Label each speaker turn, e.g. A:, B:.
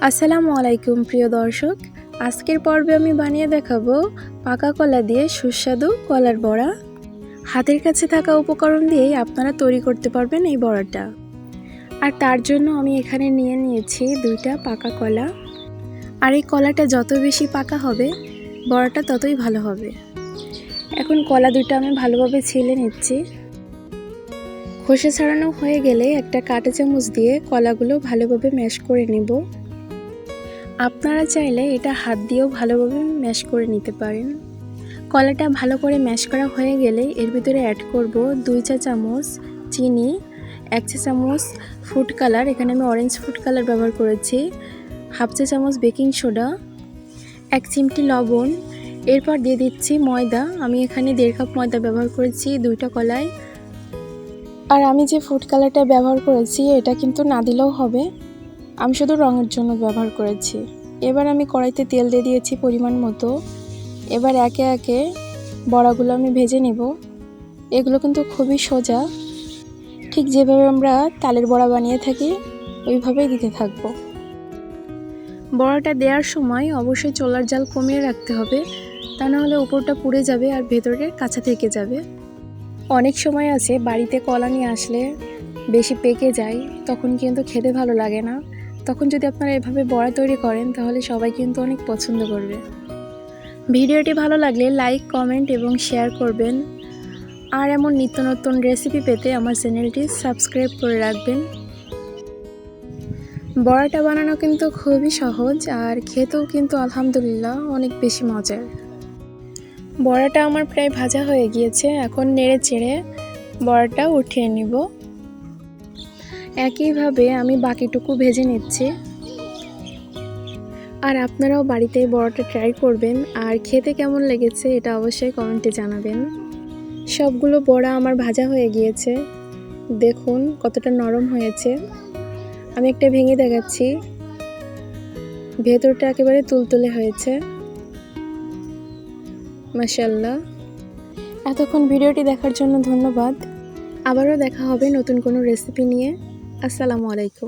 A: আসসালামু আলাইকুম প্রিয় দর্শক, আজকের পর্বে আমি বানিয়ে দেখাবো পাকা কলা দিয়ে সুস্বাদু কলার বড়া। হাতের কাছে থাকা উপকরণ দিয়েই আপনারা তৈরি করতে পারবেন এই বড়াটা। আর তার জন্য আমি এখানে নিয়েছি 2টা পাকা কলা। আর এই কলাটা যত বেশি পাকা হবে বড়াটা ততই ভালো হবে। এখন কলা দুটো আমি ভালোভাবে ছিলে নিচ্ছি। খোসা ছাড়ানো হয়ে গেলে একটা কাঁটা চামচ দিয়ে কলাগুলো ভালোভাবে ম্যাশ করে নেব। আপনারা চাইলে এটা হাত দিয়েও ভালোভাবে ম্যাশ করে নিতে পারেন। কলাটা ভালো করে ম্যাশ করা হয়ে গেলে এর ভিতরে অ্যাড করব 2 চা চামচ চিনি, 1 চা চামচ ফুড কালার, এখানে আমি অরেঞ্জ ফুড কালার ব্যবহার করেছি, 1/2 চা চামচ বেকিং সোডা, 1 চিমটি লবণ। এরপর দিয়ে দিচ্ছি ময়দা। আমি এখানে 1.5 কাপ ময়দা ব্যবহার করেছি 2টা কলায়। আর আমি যে ফুড কালারটা ব্যবহার করেছি এটা কিন্তু না দিলেও হবে, আমি শুধু রঙের জন্য ব্যবহার করেছি। এবার আমি কড়াইতে তেল দিয়ে দিয়েছি পরিমাণ মতো। এবার একে একে বড়াগুলো আমি ভেজে নেব। এগুলো কিন্তু খুবই সোজা, ঠিক যেভাবে আমরা তালের বড়া বানিয়ে থাকি ওইভাবেই দিতে থাকবো। বড়াটা দেওয়ার সময় অবশ্যই চুলার জাল কমিয়ে রাখতে হবে, তা নাহলে উপরটা পুড়ে যাবে আর ভেতরে কাঁচা থেকে যাবে। অনেক সময় আছে বাড়িতে কলা নিয়ে আসলে বেশি পেকে যায়, তখন কিন্তু খেতে ভালো লাগে না। তখন যদি আপনারা এভাবে বড়া তৈরি করেন তাহলে সবাই কিন্তু অনেক পছন্দ করবে। ভিডিওটি ভালো লাগলে লাইক, কমেন্ট এবং শেয়ার করবেন। আর এমন নিত্য নতুন রেসিপি পেতে আমার চ্যানেলটি সাবস্ক্রাইব করে রাখবেন। বড়াটা বানানো কিন্তু খুবই সহজ আর খেতেও কিন্তু আলহামদুলিল্লাহ অনেক বেশি মজার। বড়াটা আমার প্রায় ভাজা হয়ে গিয়েছে, এখন নেড়ে চেড়ে বড়াটা উঠিয়ে নিব। একইভাবে আমি বাকিটুকু ভেজে নিচ্ছি। আর আপনারাও বাড়িতে বড়াটা ট্রাই করবেন আর খেতে কেমন লেগেছে এটা অবশ্যই কমেন্টে জানাবেন। সবগুলো বড়া আমার ভাজা হয়ে গিয়েছে, দেখুন কতটা নরম হয়েছে। আমি একটা ভেঙে দেখাচ্ছি, ভেতরটা একেবারে তুলতুলে হয়েছে, মাশাআল্লাহ। এতক্ষণ ভিডিওটি দেখার জন্য ধন্যবাদ। আবারও দেখা হবে নতুন কোনো রেসিপি নিয়ে। আসসালামু আলাইকুম।